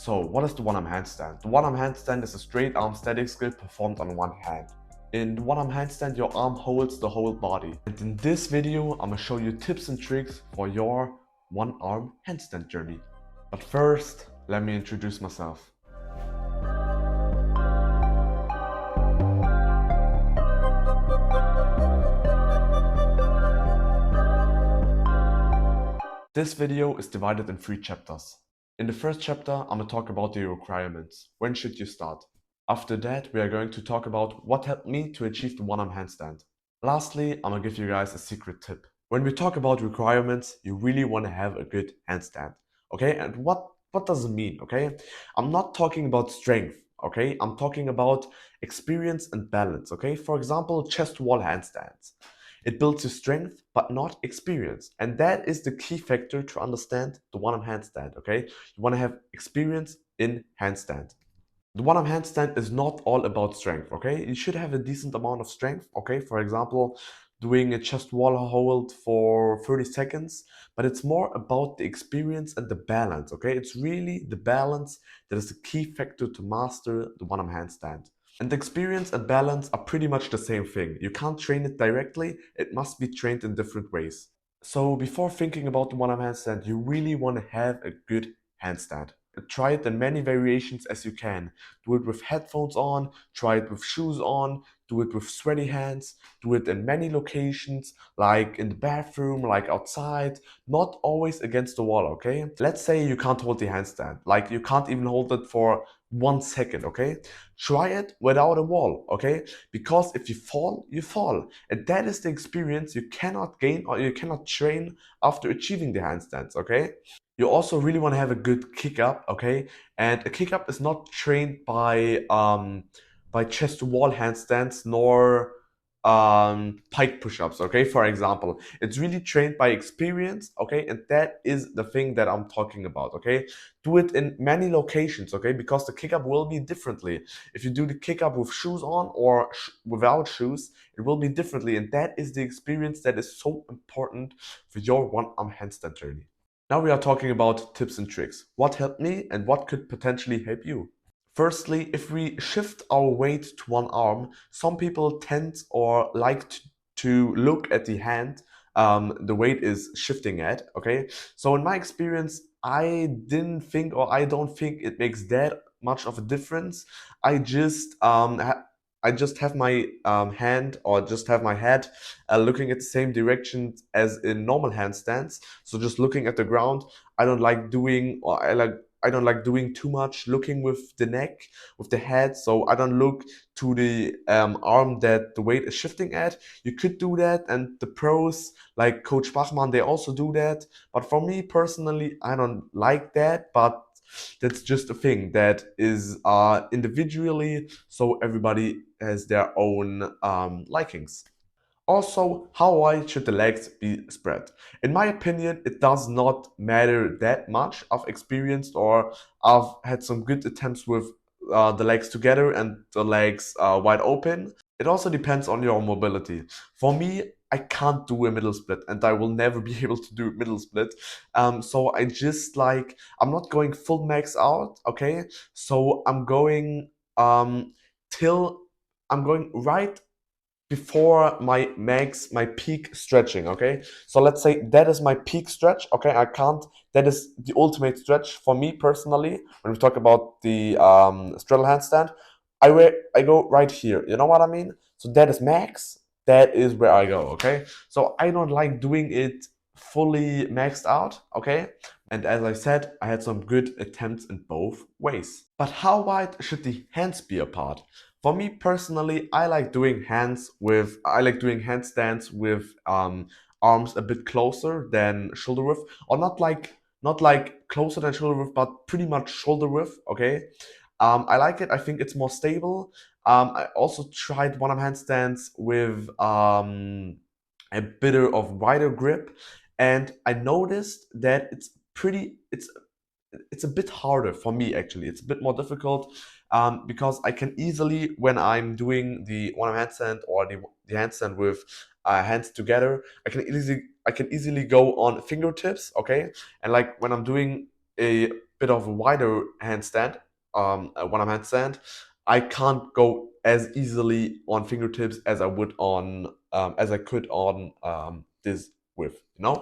So, what is the one-arm handstand? The one-arm handstand is a straight arm static skill performed on one hand. In the one-arm handstand, your arm holds the whole body. And in this video, I'm gonna show you tips and tricks for your one-arm handstand journey. But first, let me introduce myself. This video is divided in 3 chapters. In the first chapter, I'm gonna talk about the requirements. When should you start? After that, we are going to talk about what helped me to achieve the one-arm handstand. Lastly, I'm gonna give you guys a secret tip. When we talk about requirements, you really want to have a good handstand. Okay, and what does it mean? Okay, I'm not talking about strength. Okay, I'm talking about experience and balance. Okay, for example, chest wall handstands. It builds your strength, but not experience. And that is the key factor to understand the one-arm handstand, okay? You want to have experience in handstand. The one-arm handstand is not all about strength, okay? You should have a decent amount of strength, okay? For example, doing a chest wall hold for 30 seconds, but it's more about the experience and the balance, okay? It's really the balance that is the key factor to master the one-arm handstand. And experience and balance are pretty much the same thing. You can't train it directly, it must be trained in different ways. So before thinking about the one-arm handstand, you really want to have a good handstand. Try it in many variations as you can. Do it with headphones on, try it with shoes on, do it with sweaty hands, do it in many locations, like in the bathroom, like outside, not always against the wall, okay? Let's say you can't hold the handstand, like you can't even hold it for 1 second, okay? Try it without a wall, okay? Because if you fall, you fall. And that is the experience you cannot gain or you cannot train after achieving the handstands, okay? You also really want to have a good kick up, okay? And a kick up is not trained by chest to wall handstands nor pike push-ups, okay? For example, it's really trained by experience, okay? And that is the thing that I'm talking about, okay? Do it in many locations, okay? Because the kick up will be differently. If you do the kick up with shoes on or without shoes, it will be differently, and that is the experience that is so important for your one-arm handstand journey. Now we are talking about tips and tricks. What helped me and what could potentially help you? Firstly, if we shift our weight to one arm, some people tend or like to look at the hand the weight is shifting at, okay? So in my experience, I didn't think or I don't think it makes that much of a difference. I just I just have my hand or just have my head looking at the same direction as in normal handstands. So just looking at the ground. I don't like doing or I don't like doing too much looking with the neck, with the head. So I don't look to the arm that the weight is shifting at. You could do that, and the pros like Coach Bachmann, they also do that. But for me personally, I don't like that. But that's just a thing that is individually, so everybody has their own likings. Also, how wide should the legs be spread? In my opinion, it does not matter that much. I've experienced or I've had some good attempts with the legs together and the legs wide open. It also depends on your mobility. For me, I can't do a middle split and I will never be able to do a middle split. So I just like, I'm not going full max out, okay? So I'm going till I'm going right before my max, my peak stretching, okay? So let's say that is my peak stretch, okay? I can't, that is the ultimate stretch for me personally. When we talk about the straddle handstand, I go right here, you know what I mean? So that is max, that is where I go, okay? So I don't like doing it fully maxed out, okay? And as I said, I had some good attempts in both ways. But how wide should the hands be apart? For me personally, I like doing handstands with arms a bit closer than shoulder width, or not like closer than shoulder width, but pretty much shoulder width. Okay, I like it. I think it's more stable. I also tried one-arm handstands with a bit of wider grip, and I noticed that it's a bit harder for me actually. It's a bit more difficult because I can easily, when I'm doing the one handstand or the handstand with hands together, I can easily go on fingertips, okay? And like when I'm doing a bit of a wider handstand, a one-arm handstand, I can't go as easily on fingertips as I would on as I could on this with, you know.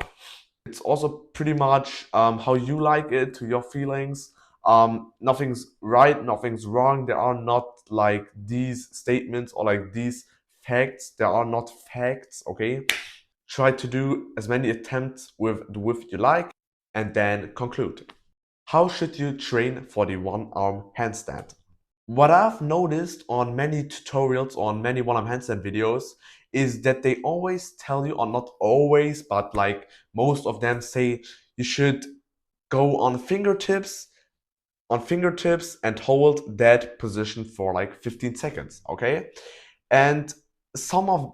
It's also pretty much how you like it, to your feelings. Nothing's right, nothing's wrong. There are not like these statements or like these facts. There are not facts, okay? Try to do as many attempts with the width you like and then conclude. How should you train for the one arm handstand? What I've noticed on many tutorials, on many one arm handstand videos, is that they always tell you, or not always, but like most of them say you should go on fingertips and hold that position for like 15 seconds, okay? And some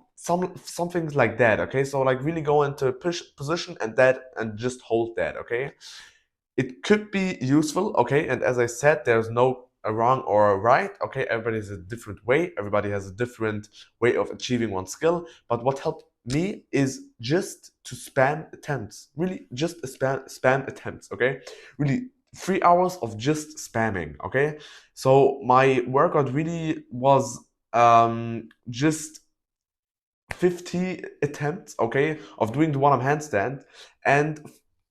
things like that, okay? So like really go into push position and that and just hold that, okay? It could be useful, okay? And as I said, there's no a wrong or a right, okay? Everybody has a different way, everybody has a different way of achieving one skill. But what helped me is just to spam attempts, really just spam attempts, okay? Really 3 hours of just spamming, okay? So my workout really was just 50 attempts, okay, of doing the one-arm handstand. And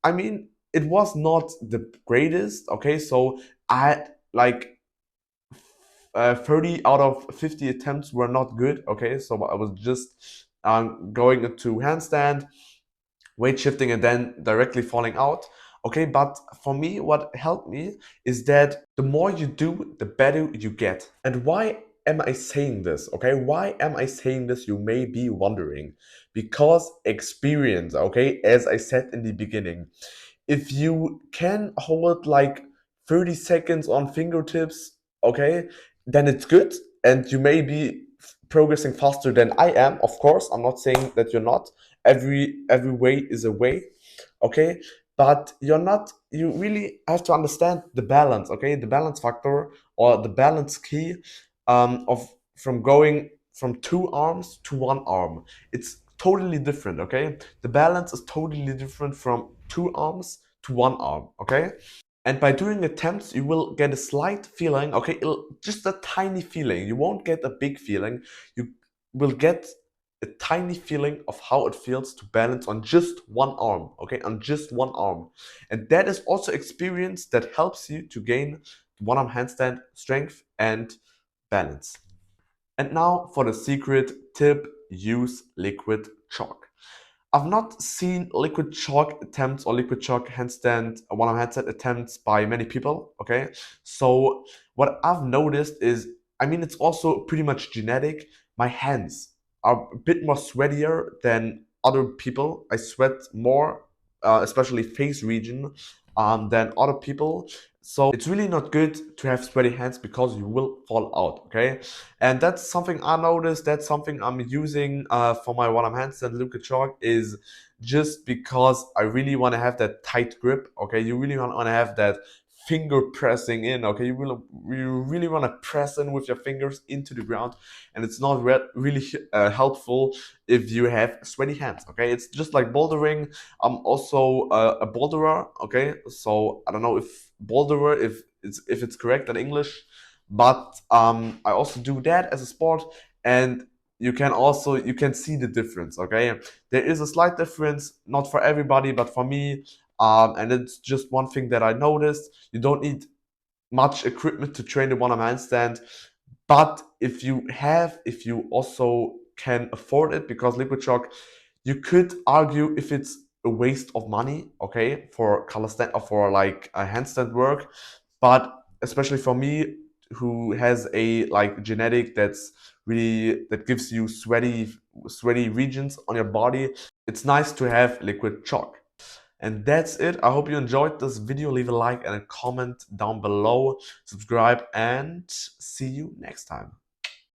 I mean, it was not the greatest, okay, so I had like 30 out of 50 attempts were not good, okay, so I was just going into handstand, weight shifting, and then directly falling out. Okay, but for me, what helped me is that the more you do, the better you get. And why am I saying this? Okay, why am I saying this? You may be wondering. Because experience, okay, as I said in the beginning, if you can hold like 30 seconds on fingertips, okay, then it's good. And you may be progressing faster than I am. Of course, I'm not saying that you're not. Every way is a way, okay? But you're not, you really have to understand the balance, okay? The balance factor or the balance key of from going from two arms to one arm. It's totally different, okay? The balance is totally different from two arms to one arm, okay? And by doing attempts, you will get a slight feeling, okay? Just a tiny feeling. You won't get a big feeling. You will get a tiny feeling of how it feels to balance on just one arm, okay? On just one arm. And that is also experience that helps you to gain one arm handstand strength and balance. And now for the secret tip, use liquid chalk. I've not seen liquid chalk attempts or liquid chalk handstand, one-arm handstand attempts by many people, okay? So what I've noticed is, I mean, it's also pretty much genetic. My hands are a bit more sweatier than other people. I sweat more, especially face region, than other people. So it's really not good to have sweaty hands because you will fall out, okay? And that's something I noticed. That's something I'm using for my one-arm handstand liquid chalk, is just because I really want to have that tight grip, okay? You really want to have that finger pressing in, okay? You really want to press in with your fingers into the ground, and it's not really helpful if you have sweaty hands, okay? It's just like bouldering. I'm also a boulderer, okay? So I don't know if boulderer, if it's correct in English, but I also do that as a sport, and you can see the difference, okay? There is a slight difference, not for everybody, but for me, and it's just one thing that I noticed. You don't need much equipment to train the one-arm handstand, but if you also can afford it, because liquid chalk, you could argue if it's a waste of money, okay, for calisthenics or for like a handstand work. But especially for me, who has a like genetic that's really that gives you sweaty regions on your body, it's nice to have liquid chalk. And that's it. I hope you enjoyed this video. Leave a like and a comment down below, subscribe, and see you next time.